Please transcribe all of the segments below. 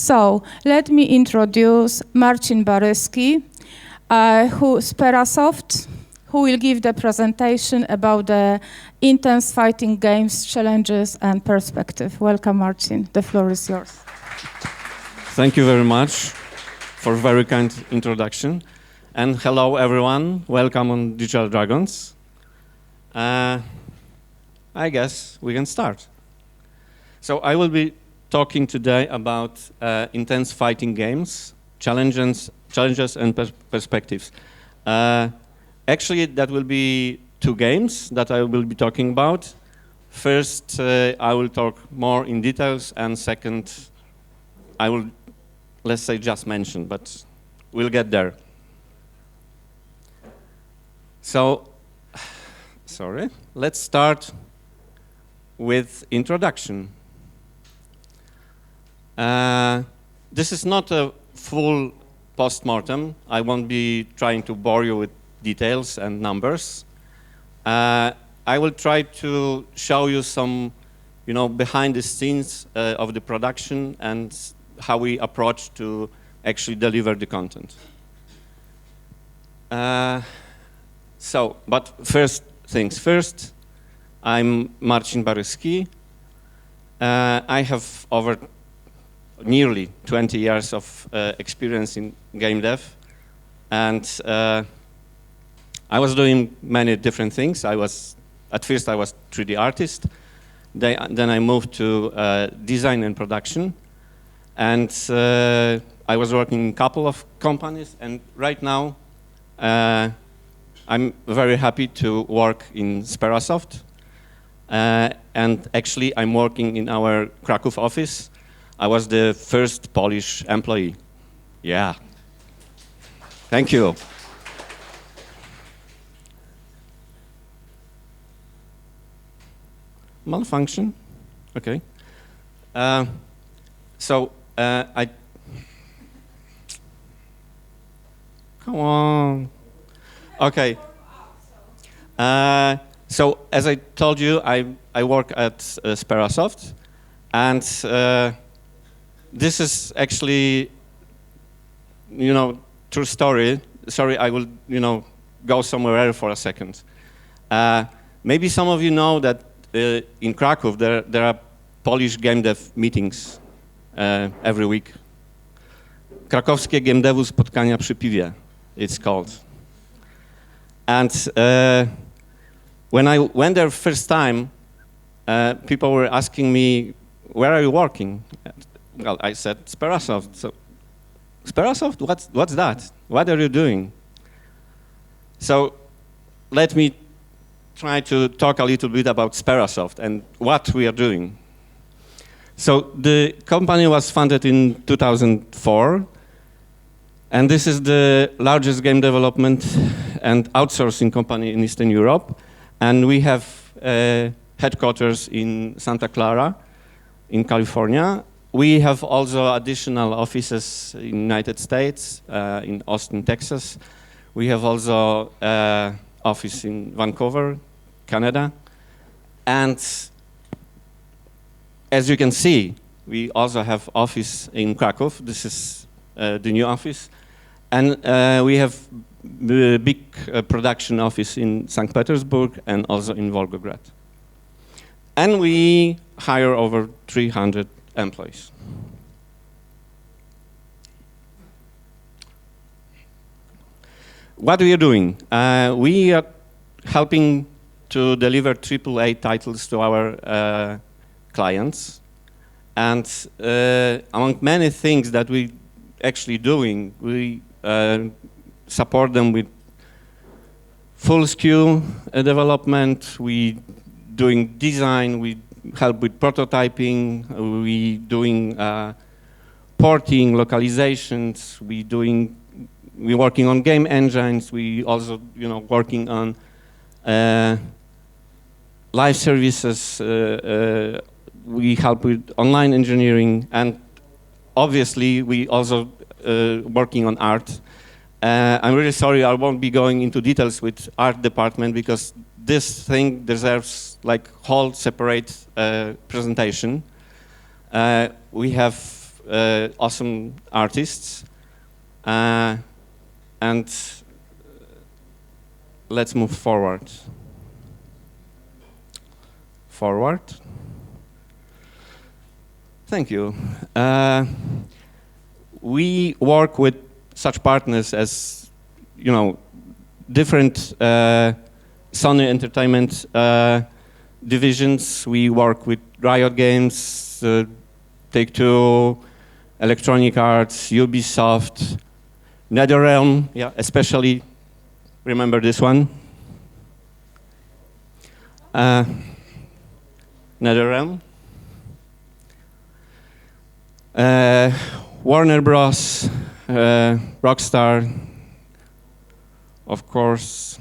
So let me introduce Marcin Baryski, SPERASOFT, who will give the presentation about the intense fighting games, challenges, and perspective. Welcome, Marcin. The floor is yours. Thank you very much for a very kind introduction. And hello, everyone. Welcome on Digital Dragons. I guess we can start. So I will be talking today about intense fighting games, challenges and perspectives. Actually, that will be two games that I will be talking about. First, I will talk more in details, and second, I will, let's say, just mention, but we'll get there. So, sorry, let's start with introduction. This is not a full post-mortem. I won't be trying to bore you with details and numbers. I will try to show you some, behind the scenes of the production and how we approach to actually deliver the content. But first things first, I'm Marcin Baryski. I have over nearly 20 years of experience in game dev, and I was doing many different things. At first I was 3D artist, then I moved to design and production, and I was working in a couple of companies, and right now I'm very happy to work in SPERASOFT, and actually I'm working in our Kraków office. I was the first Polish employee. Yeah. Thank you. Malfunction? Okay. I... Come on. Okay. So as I told you, I work at SPERASOFT, and this is actually, true story. Sorry, I will, go somewhere else for a second. Maybe some of you know that in Kraków there are Polish game dev meetings every week. Krakowskie game devu spotkania przy piwie, it's called. And when I went there first time, people were asking me, where are you working? Well, I said, SPERASOFT. So, SPERASOFT? What's that? What are you doing? So, let me try to talk a little bit about SPERASOFT and what we are doing. So, the company was founded in 2004, and this is the largest game development and outsourcing company in Eastern Europe. And we have headquarters in Santa Clara, in California. We have also additional offices in the United States, in Austin, Texas. We have also office in Vancouver, Canada. And as you can see, we also have office in Kraków. This is the new office. And we have a big production office in St. Petersburg and also in Volgograd. And we hire over 300 employees. What we are doing? We are helping to deliver AAA titles to our clients. And among many things that we actually doing, we support them with full SKU development, we doing design, we help with prototyping, we doing porting, localizations, we working on game engines, we also working on live services, we help with online engineering, and obviously we also working on art. I'm really sorry, I won't be going into details with art department because this thing deserves like whole separate presentation. We have awesome artists. And let's move forward. Forward. Thank you. We work with such partners as, you know, different Sony Entertainment divisions. We work with Riot Games, Take-Two, Electronic Arts, Ubisoft, NetherRealm, yeah, especially remember this one. NetherRealm. Warner Bros, Rockstar, of course.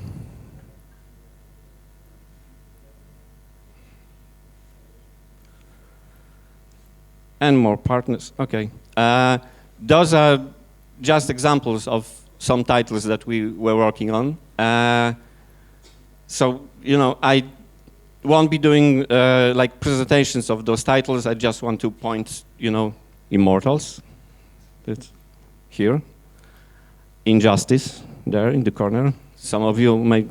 And more partners, okay. Those are just examples of some titles that we were working on. So, you know, I won't be doing like presentations of those titles. I just want to point, you know, Immortals. It's here. Injustice, there in the corner. Some of you may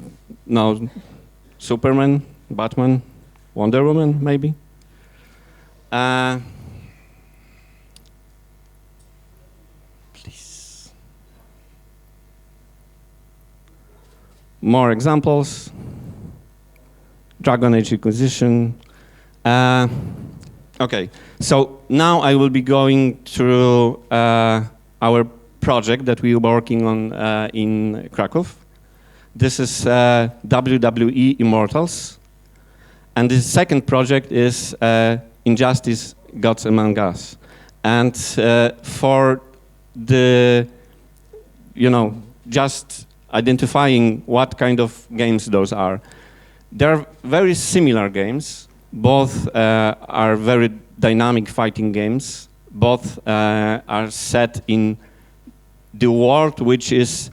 know Superman, Batman, Wonder Woman, maybe. Please. More examples. Dragon Age Inquisition. Okay, so now I will be going through our project that we were working on in Krakow. This is Wwe Immortals. And the second project is Injustice Gods Among Us. And for the, you know, just identifying what kind of games those are. They're very similar games. Both are very dynamic fighting games. Both are set in the world which is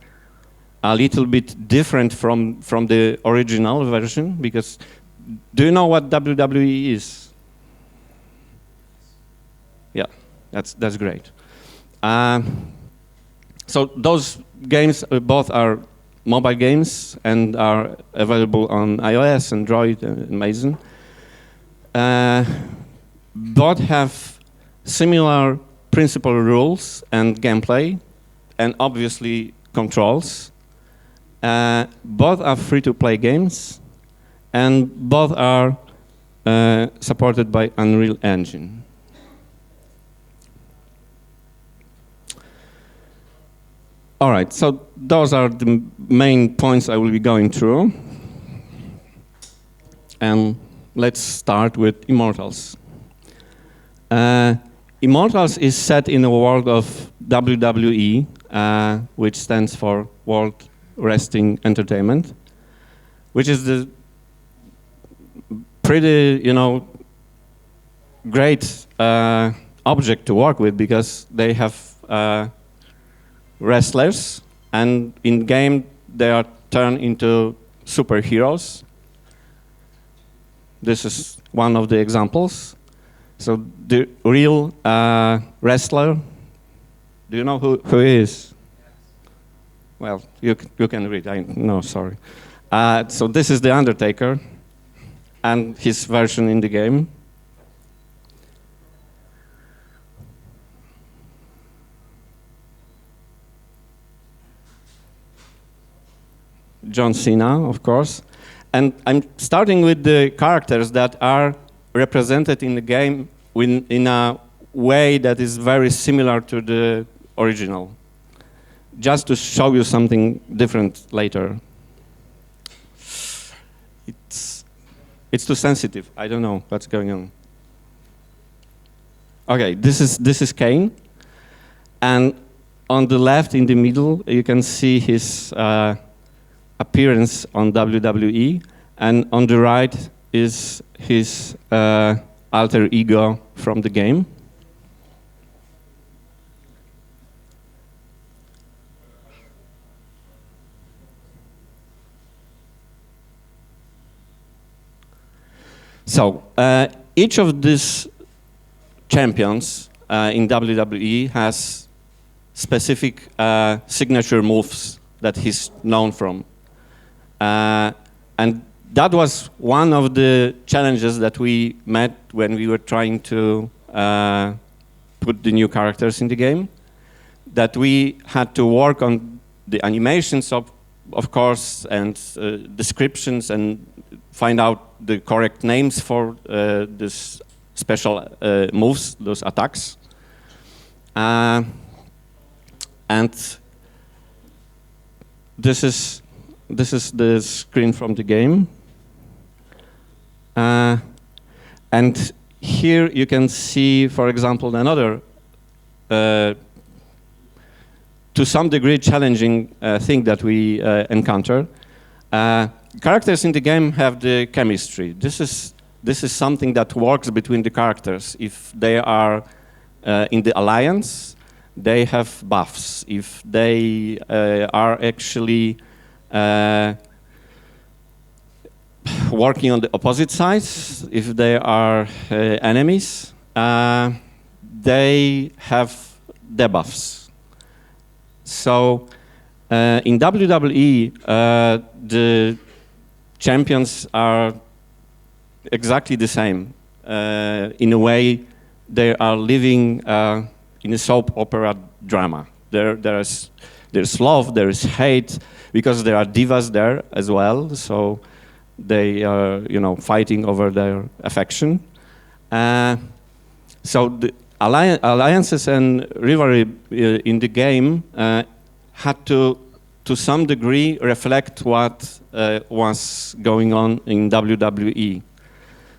a little bit different from the original version, because do you know what WWE is? Yeah, that's great. So those games both are mobile games and are available on iOS, Android, and Amazon. Both have similar principal rules and gameplay, and obviously controls. Both are free-to-play games, and both are supported by Unreal Engine. All right, so those are the main points I will be going through. And let's start with Immortals. Immortals is set in a world of WWE, which stands for World Wrestling Entertainment, which is the pretty, you know, great object to work with, because they have wrestlers, and in game they are turned into superheroes. This is one of the examples. So the real wrestler, do you know who he is? Well, you can read. No, sorry. So this is the Undertaker and his version in the game. John Cena, of course. And I'm starting with the characters that are represented in the game in a way that is very similar to the original, just to show you something different later. It's too sensitive. I don't know what's going on. Okay, this is Kane, and on the left, in the middle, you can see his appearance on WWE, and on the right is his alter ego from the game. So each of these champions in WWE has specific signature moves that he's known from. And that was one of the challenges that we met when we were trying to put the new characters in the game, that we had to work on the animations, of course, and descriptions, and find out the correct names for this special moves, those attacks. And this is the screen from the game. And here you can see, for example, another, to some degree, challenging thing that we encounter. Characters in the game have the chemistry. This is something that works between the characters. If they are in the alliance, they have buffs. If they are actually working on the opposite sides, if they are enemies, they have debuffs. So in WWE, the champions are exactly the same. In a way, they are living in a soap opera drama. There's love, there is hate, because there are divas there as well. So they are, fighting over their affection. So the alliances and rivalry in the game had to some degree, reflect what was going on in WWE.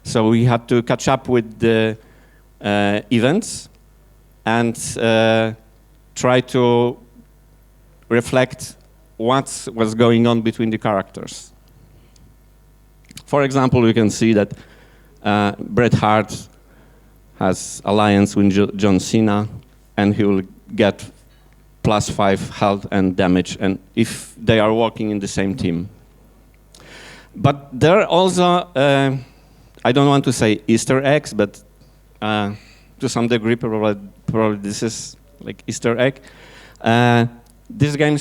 So we had to catch up with the events and try to reflect what was going on between the characters. For example, we can see that Bret Hart has alliance with John Cena, and he will get +5 health and damage, and if they are working in the same team. But there are also, I don't want to say Easter eggs, but to some degree, probably this is like Easter egg. This game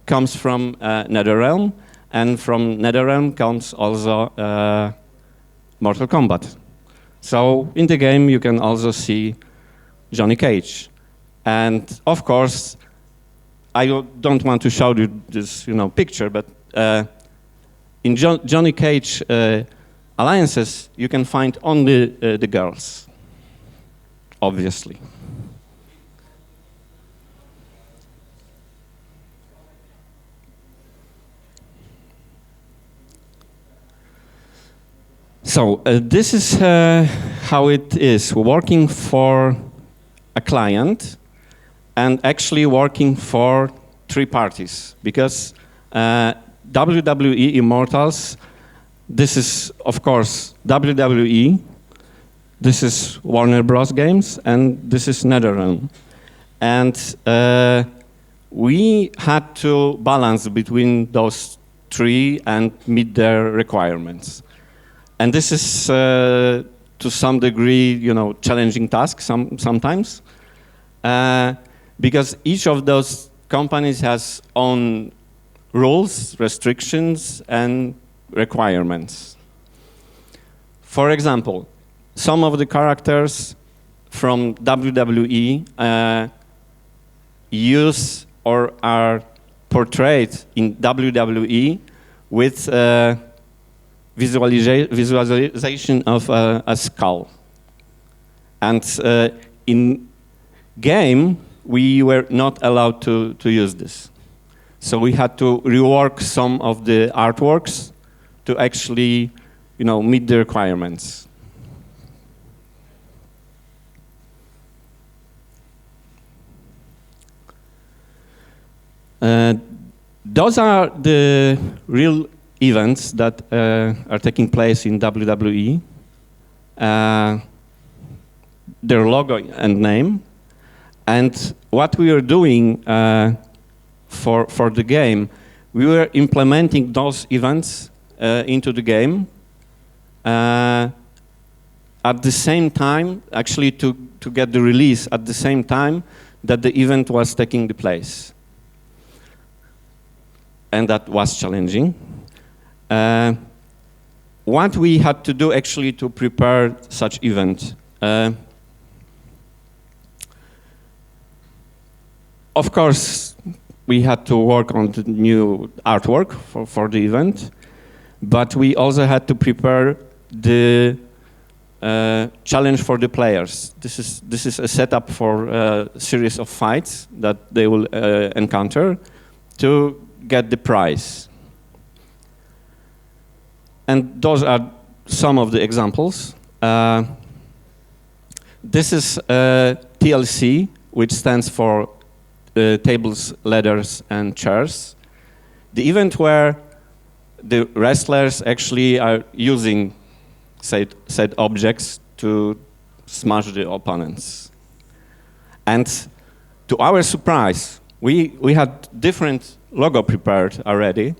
comes from NetherRealm, and from NetherRealm comes also Mortal Kombat. So in the game, you can also see Johnny Cage. And of course, I don't want to show you this, picture, but in Johnny Cage alliances, you can find only the girls, obviously. So this is how it is working for a client and actually working for 3 parties, because WWE Immortals, this is, of course, WWE, this is Warner Bros. Games, and this is NetherRealm. And we had to balance between those 3 and meet their requirements. And this is, to some degree, challenging task sometimes, because each of those companies has own rules, restrictions, and requirements. For example, some of the characters from WWE use or are portrayed in WWE with visualization of a skull. And in game, we were not allowed to use this. So we had to rework some of the artworks to actually, meet the requirements. Those are the real events that are taking place in WWE. Their logo and name. And what we are doing for the game, we were implementing those events into the game. At the same time, actually to to get the release at the same time that the event was taking the place. And that was challenging. What we had to do actually to prepare such event. Of course, we had to work on the new artwork for the event, but we also had to prepare the challenge for the players. This is a setup for a series of fights that they will encounter to get the prize. And those are some of the examples. This is TLC, which stands for tables, ladders, and chairs. The event where the wrestlers actually are using said objects to smash the opponents. And to our surprise, we had different logo prepared already,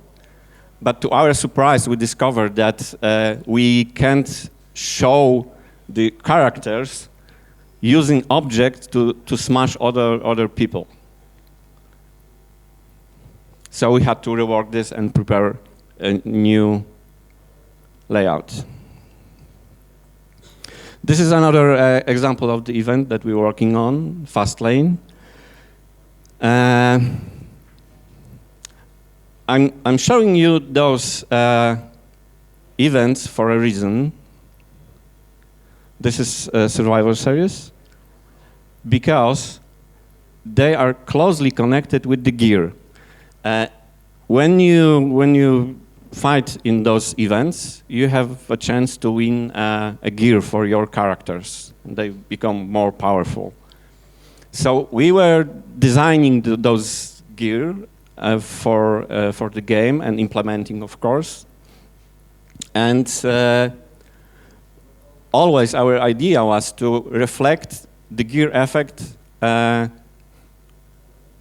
but to our surprise, we discovered that we can't show the characters using objects to smash other people. So we had to rework this and prepare a new layout. This is another example of the event that we're working on, Fastlane. I'm showing you those events for a reason. This is a Survivor series because they are closely connected with the gear. When you fight in those events, you have a chance to win a gear for your characters. They become more powerful. So we were designing those gear for the game and implementing, of course. And always our idea was to reflect the gear effect,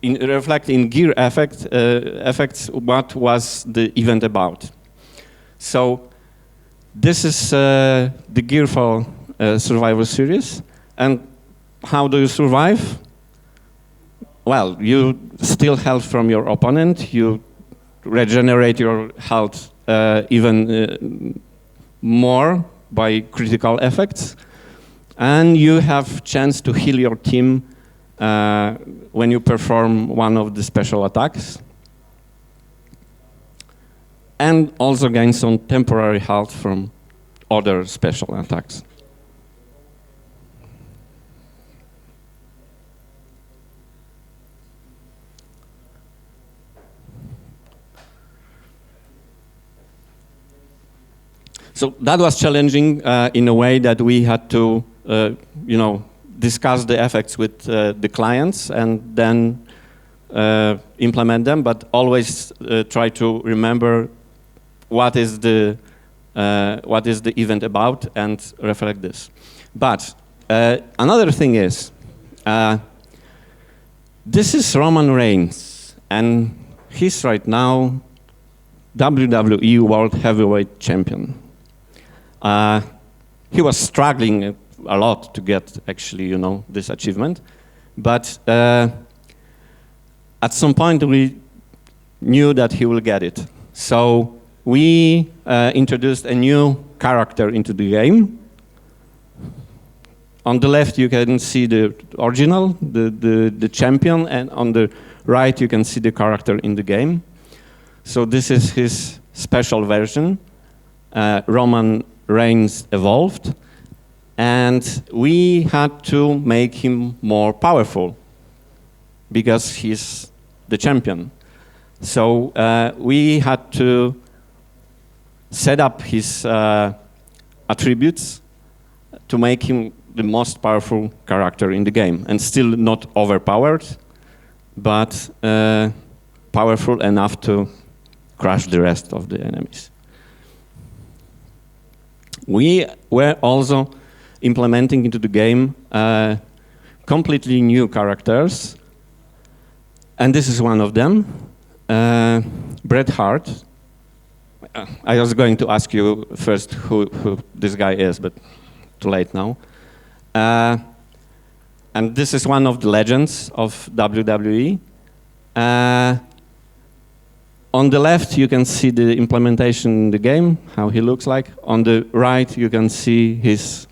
in gear effects what was the event about. So this is the gear for Survivor series. And how do you survive? Well, you steal health from your opponent, you regenerate your health even more by critical effects, and you have chance to heal your team when you perform one of the special attacks, and also gain some temporary health from other special attacks. So that was challenging in a way that we had to, discuss the effects with the clients and then implement them, but always try to remember what is the event about and reflect this. But another thing is, this is Roman Reigns, and he's right now WWE World Heavyweight Champion. He was struggling a lot to get actually, this achievement, but at some point we knew that he will get it. So we introduced a new character into the game. On the left you can see the original, the champion, and on the right you can see the character in the game. So this is his special version, Roman Reigns Evolved, and we had to make him more powerful because he's the champion. So we had to set up his attributes to make him the most powerful character in the game, and still not overpowered, but powerful enough to crush the rest of the enemies. We were also implementing into the game completely new characters, and this is one of them, Bret Hart. I was going to ask you first who this guy is, but too late now. And this is one of the legends of WWE. On the left, you can see the implementation in the game, how he looks like. On the right, you can see his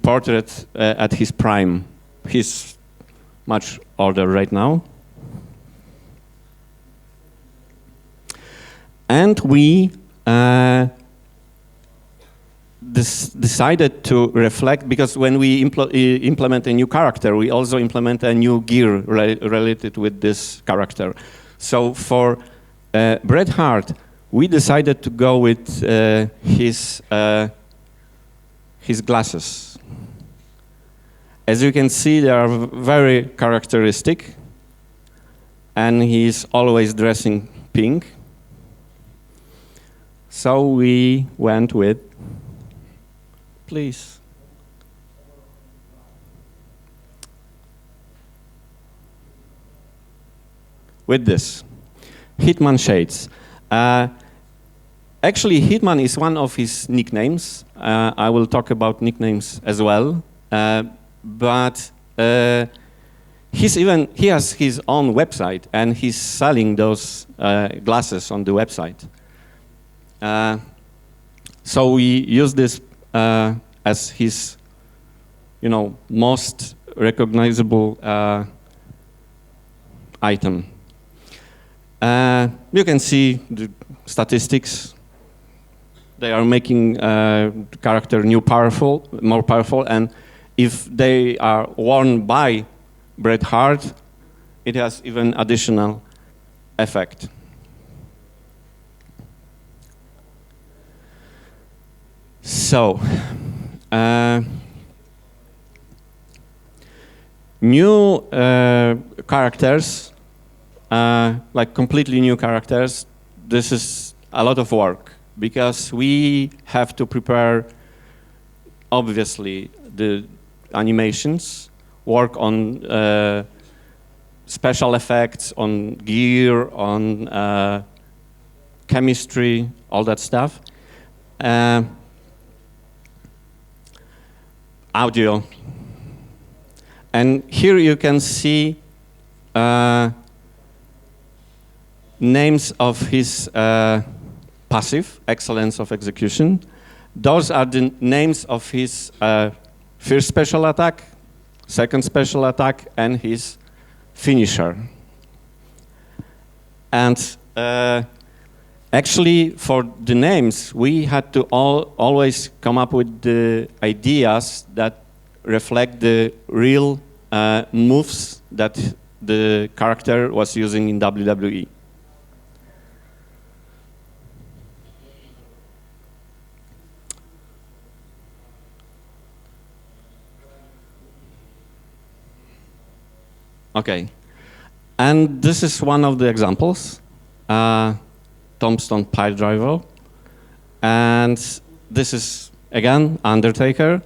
portrait at his prime. He's much older right now. And we decided to reflect, because when we implement a new character, we also implement a new gear related with this character. So for Bret Hart, we decided to go with his glasses. As you can see, they are very characteristic, and he's always dressing pink. So we went with, please. With this, Hitman Shades. Actually, Hitman is one of his nicknames. I will talk about nicknames as well. But he has his own website, and he's selling those glasses on the website. So we use this as his, most recognizable item. You can see the statistics. They are making the character more powerful, and if they are worn by Bret Hart, it has even additional effect. So, new characters, like completely new characters, this is a lot of work, because we have to prepare, obviously, the animations, work on special effects, on gear, on chemistry, all that stuff. Audio. And here you can see names of his passive, Excellence of Execution. Those are the names of his first special attack, second special attack, and his finisher. And actually, for the names, we had to always come up with the ideas that reflect the real moves that the character was using in WWE. Okay, and this is one of the examples. Tombstone Piledriver, and this is again Undertaker.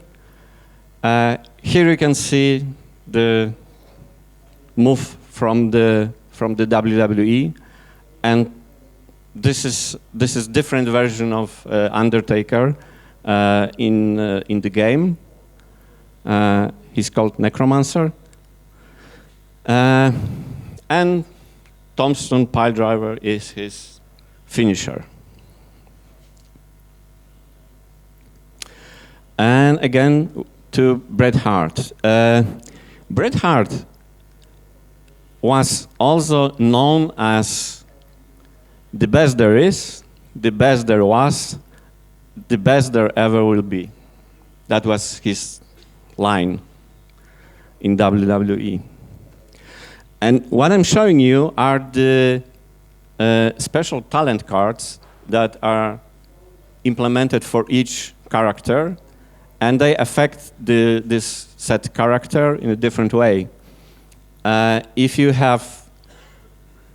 Here you can see the move from the WWE, and this is different version of Undertaker in the game. He's called Necromancer, and Tombstone Piledriver is his finisher. And again, to Bret Hart. Bret Hart was also known as the best there is, the best there was, the best there ever will be. That was his line in WWE. And what I'm showing you are the special talent cards that are implemented for each character, and they affect this set character in a different way. If you have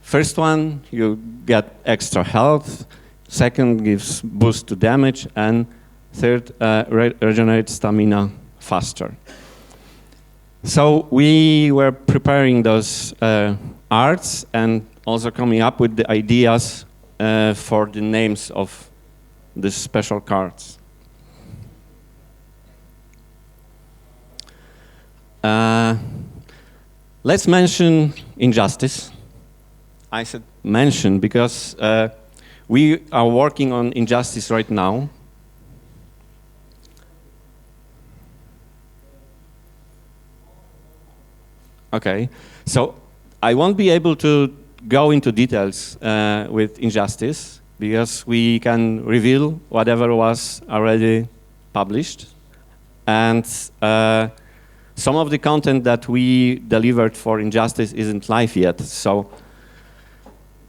first one, you get extra health, second gives boost to damage, and third regenerates stamina faster. So we were preparing those arts and also coming up with the ideas for the names of these special cards. Let's mention Injustice. I said mention because we are working on Injustice right now. Okay, so I won't be able to go into details with Injustice because we can reveal whatever was already published. And some of the content that we delivered for Injustice isn't live yet. So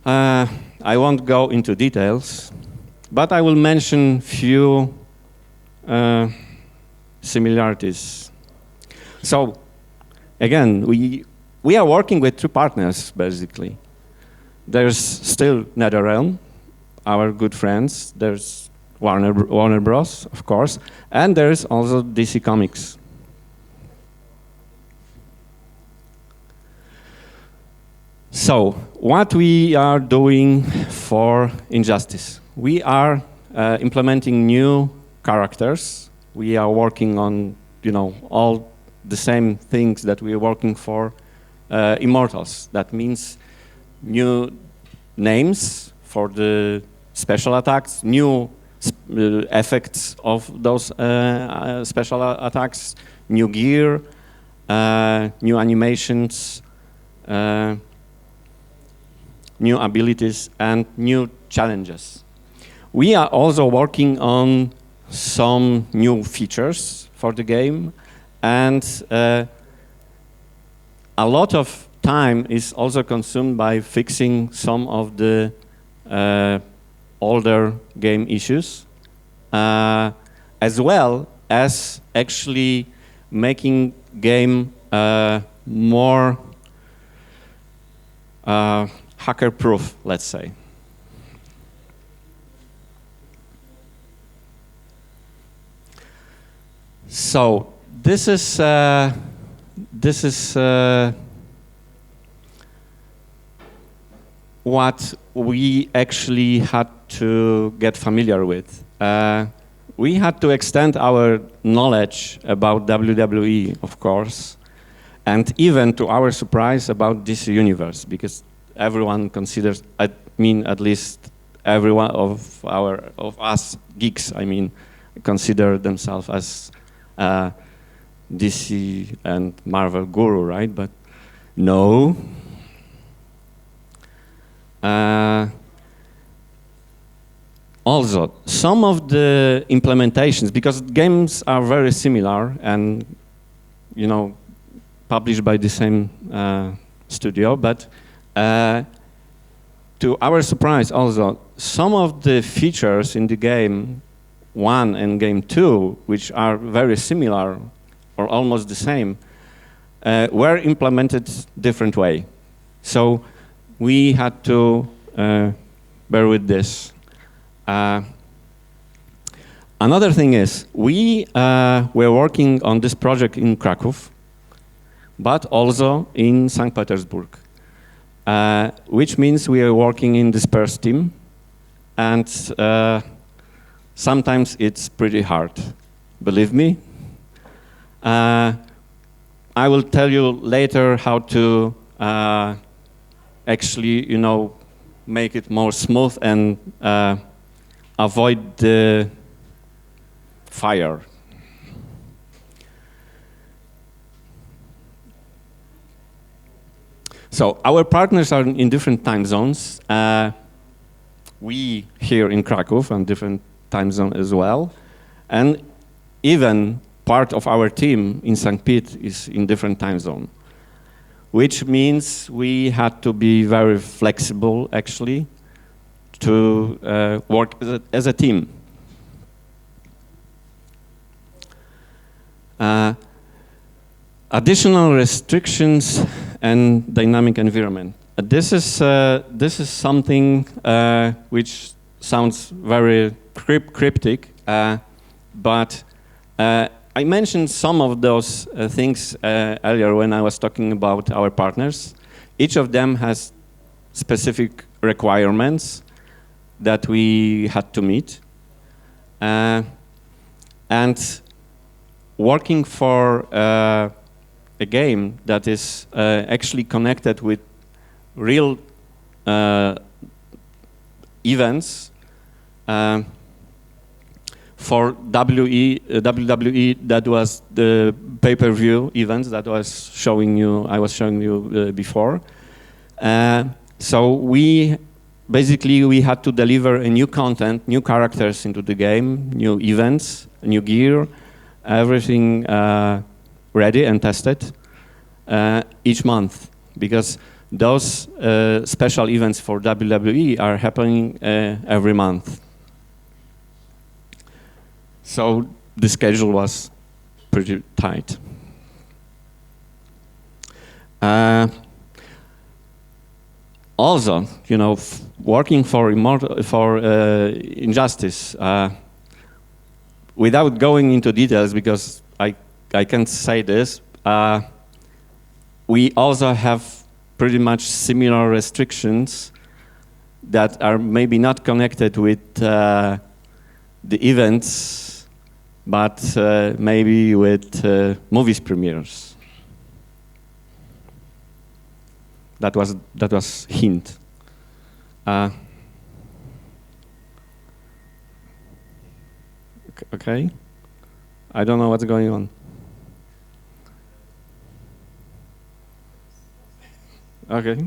I won't go into details, but I will mention few similarities. So again, we are working with two partners, basically. There's still NetherRealm, our good friends. There's Warner Bros, of course, and there's also DC Comics. So, what we are doing for Injustice? We are implementing new characters. We are working on, all the same things that we are working for Immortals. That means new names for the special attacks, new effects of those special attacks, new gear, new animations, new abilities, and new challenges. We are also working on some new features for the game, and a lot of time is also consumed by fixing some of the older game issues, as well as actually making game more hacker-proof, let's say. So this is what we actually had to get familiar with. We had to extend our knowledge about WWE, of course, and even to our surprise about DC Universe, because everyone considers, at least everyone of us geeks, consider themselves as DC and Marvel guru, right? But no. Also, some of the implementations, because games are very similar and, published by the same studio, but to our surprise also, some of the features in the game 1 and game 2, which are very similar or almost the same, were implemented different way. So we had to bear with this. Another thing is, we were working on this project in Krakow, but also in St. Petersburg, which means we are working in dispersed team, and sometimes it's pretty hard, believe me. I will tell you later how to actually, make it more smooth and avoid the fire. So our partners are in different time zones. We here in Krakow are in different time zone as well. And even part of our team in St. Pete is in different time zone, which means we had to be very flexible, actually, to work as a team. Additional restrictions and dynamic environment. This is something which sounds very cryptic, but I mentioned some of those things earlier when I was talking about our partners. Each of them has specific requirements that we had to meet. And working for a game that is actually connected with real events. For WWE, that was the pay-per-view events that I was showing you before. So we had to deliver a new content, new characters into the game, new events, new gear, everything ready and tested each month, because those special events for WWE are happening every month. So the schedule was pretty tight. Also, working for Injustice, without going into details, because I can't say this, we also have pretty much similar restrictions that are maybe not connected with the events, but maybe with movies premieres. That was hint. Okay, I don't know what's going on. Okay.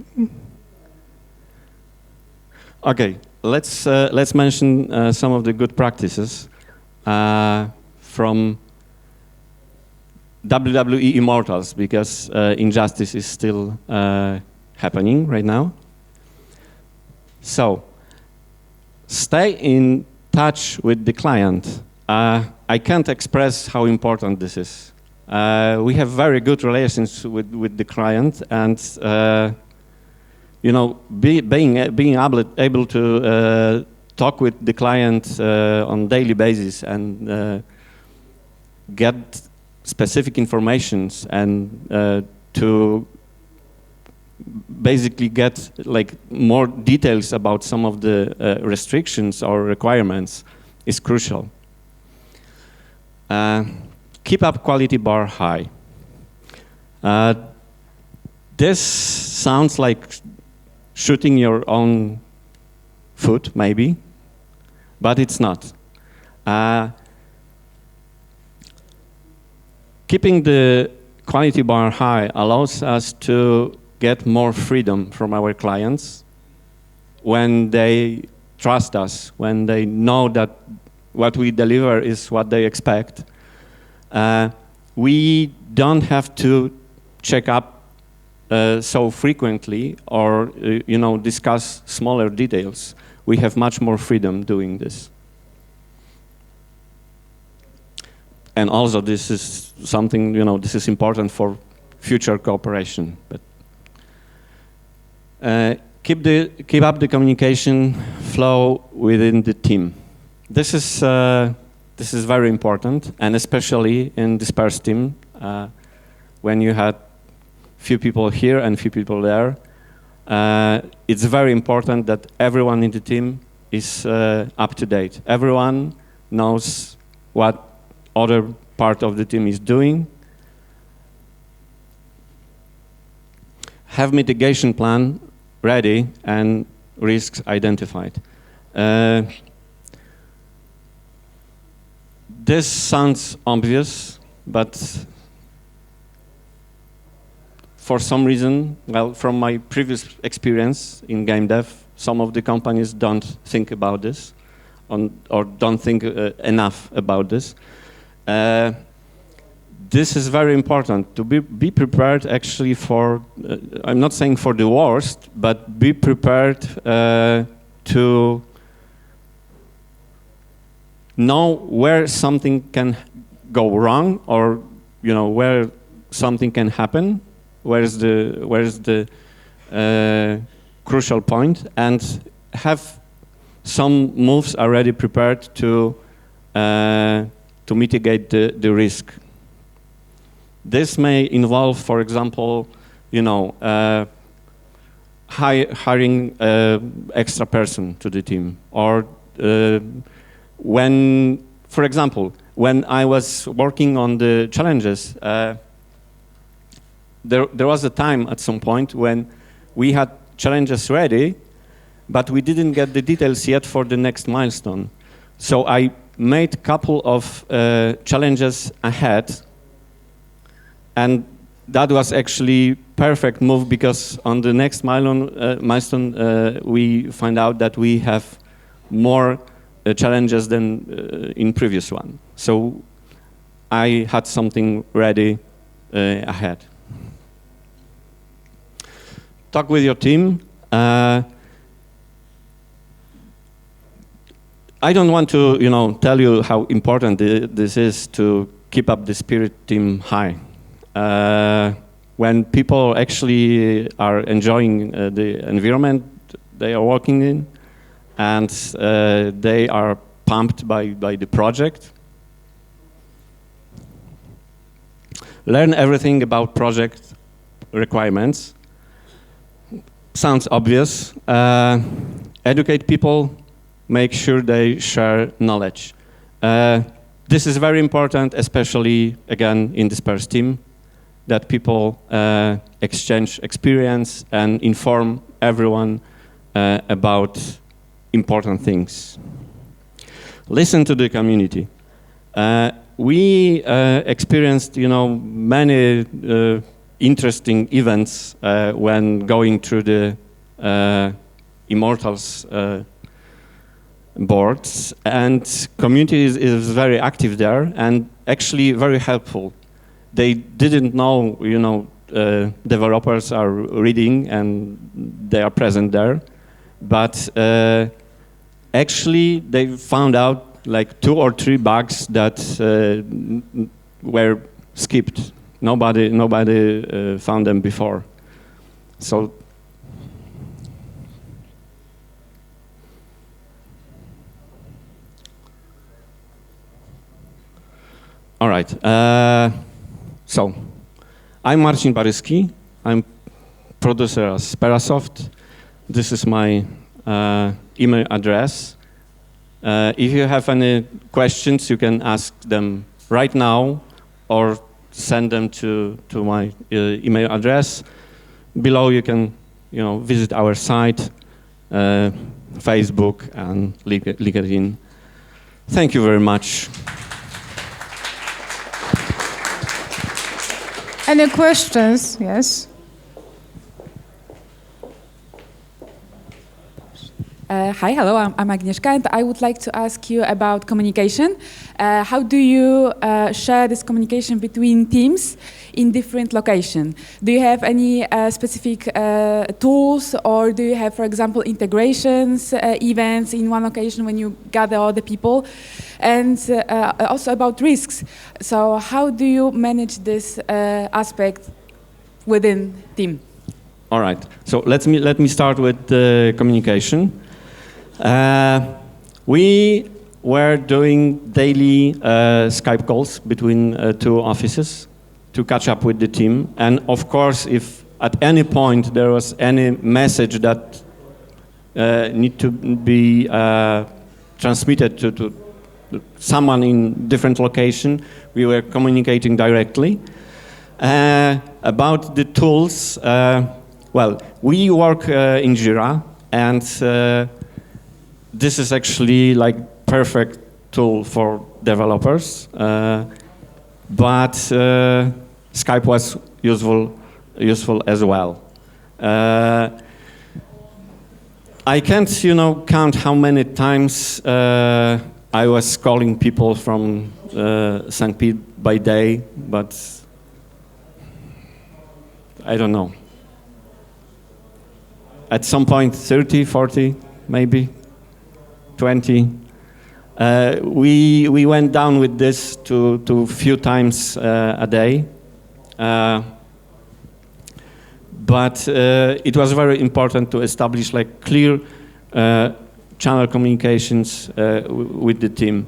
Okay, let's mention some of the good practices from Wwe Immortals, because Injustice is still happening right now. So, stay in touch with the client. I can't express how important this is. We have very good relations with the client, and being able to talk with the client on daily basis and get specific informations and to basically get more details about some of the restrictions or requirements is crucial. Keep up quality bar high. This sounds like shooting your own foot, maybe, but it's not. Keeping the quality bar high allows us to get more freedom from our clients when they trust us, when they know that what we deliver is what they expect. We don't have to check up so frequently or discuss smaller details. We have much more freedom doing this. And also, this is something, this is important for future cooperation. But keep up the communication flow within the team. This is very important, and especially in dispersed team, when you had few people here and few people there. It's very important that everyone in the team is up to date. Everyone knows what other part of the team is doing. Have mitigation plan ready and risks identified. This sounds obvious, but for some reason, well, from my previous experience in game dev, some of the companies don't think about this or don't think enough about this. This is very important, to be prepared actually for, I'm not saying for the worst, but be prepared to know where something can go wrong, or where something can happen, where's the crucial point, and have some moves already prepared to mitigate the risk. This may involve, for example, hiring extra person to the team, or for example, when I was working on the challenges, there was a time at some point when we had challenges ready, but we didn't get the details yet for the next milestone. So I made a couple of challenges ahead, and that was actually perfect move, because on the next milestone we find out that we have more challenges than in previous one. So I had something ready ahead. Talk with your team. I don't want to, tell you how important this is to keep up the spirit team high. When people actually are enjoying the environment they are working in, and they are pumped by the project. Learn everything about project requirements. Sounds obvious. Educate people, make sure they share knowledge. This is very important, especially, again, in the Spares team, that people exchange experience and inform everyone about important things. Listen to the community. We experienced, many interesting events when going through the Immortals boards, and community is very active there and actually very helpful. They didn't know, developers are reading and they are present there, but actually they found out like 2 or 3 bugs that were skipped. Nobody found them before. So all right. So I'm Marcin Baryski. I'm producer at SPERASOFT. This is my email address. If you have any questions, you can ask them right now or send them to my email address. Below you can visit our site, Facebook and LinkedIn. Thank you very much. Any questions? Yes. Hi, hello, I'm Agnieszka, and I would like to ask you about communication. How do you share this communication between teams in different locations? Do you have any specific tools, or do you have, for example, integrations, events in one occasion when you gather all the people? And also about risks. So how do you manage this aspect within team? All right, so let me start with the communication. We were doing daily Skype calls between 2 offices to catch up with the team. And of course, if at any point there was any message that need to be transmitted to someone in different location, we were communicating directly. About the tools, well, we work in Jira, and this is actually like perfect tool for developers, but Skype was useful as well. I can't, count how many times I was calling people from St. Pete by day, but I don't know. At some point, 30, 40, maybe 20. We went down with this to few times a day. But it was very important to establish like clear channel communications with the team.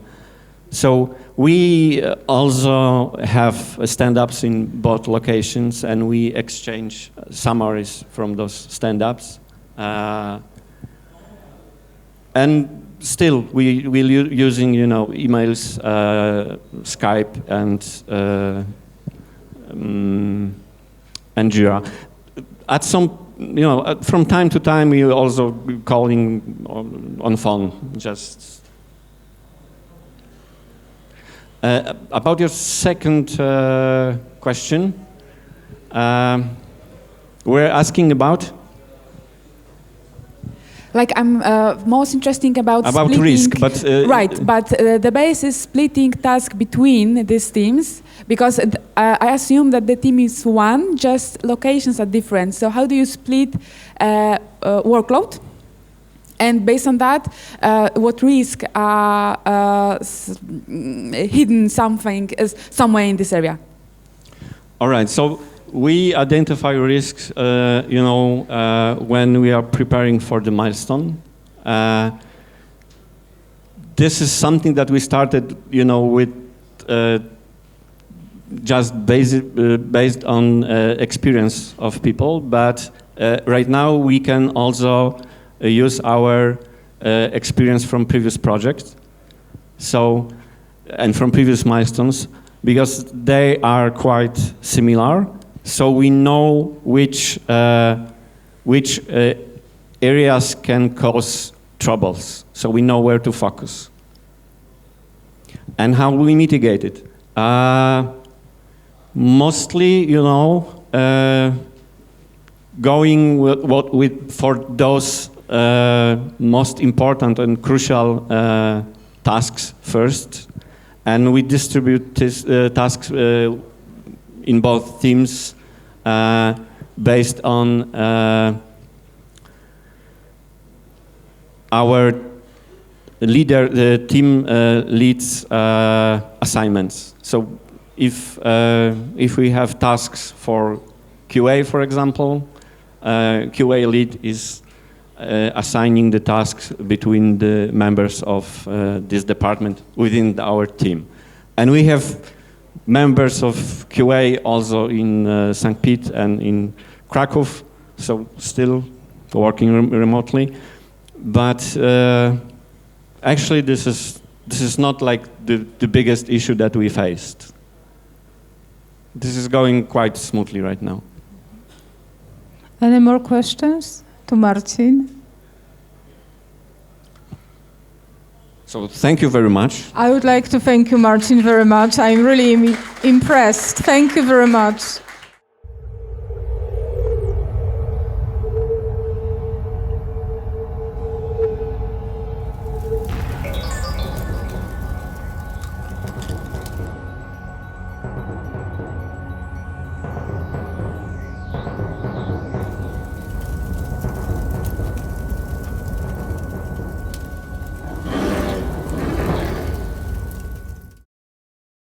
So we also have stand-ups in both locations, and we exchange summaries from those stand-ups. And still, we're using, emails, Skype, and and Jira. At some, from time to time, we also calling on phone. Just about your second question, we're asking about. Like I'm most interesting about splitting, risk, but right. But the base is splitting tasks between these teams because I assume that the team is one, just locations are different. So how do you split workload? And based on that, what risks are hidden somewhere in this area? All right. So we identify risks, when we are preparing for the milestone. This is something that we started, with just based on experience of people. But right now we can also use our experience from previous projects, and from previous milestones, because they are quite similar. So we know which areas can cause troubles. So we know where to focus. And how we mitigate it? Mostly, going for those most important and crucial tasks first, and we distribute these tasks in both teams based on our the team leads assignments. So if we have tasks for QA, for example, QA lead is assigning the tasks between the members of this department within our team. And we have members of QA also in St. Pete and in Krakow, so still working remotely. But actually this is not like the biggest issue that we faced. This is going quite smoothly right now. Any more questions to Marcin? So thank you very much. I would like to thank you, Marcin, very much. I'm really impressed. Thank you very much.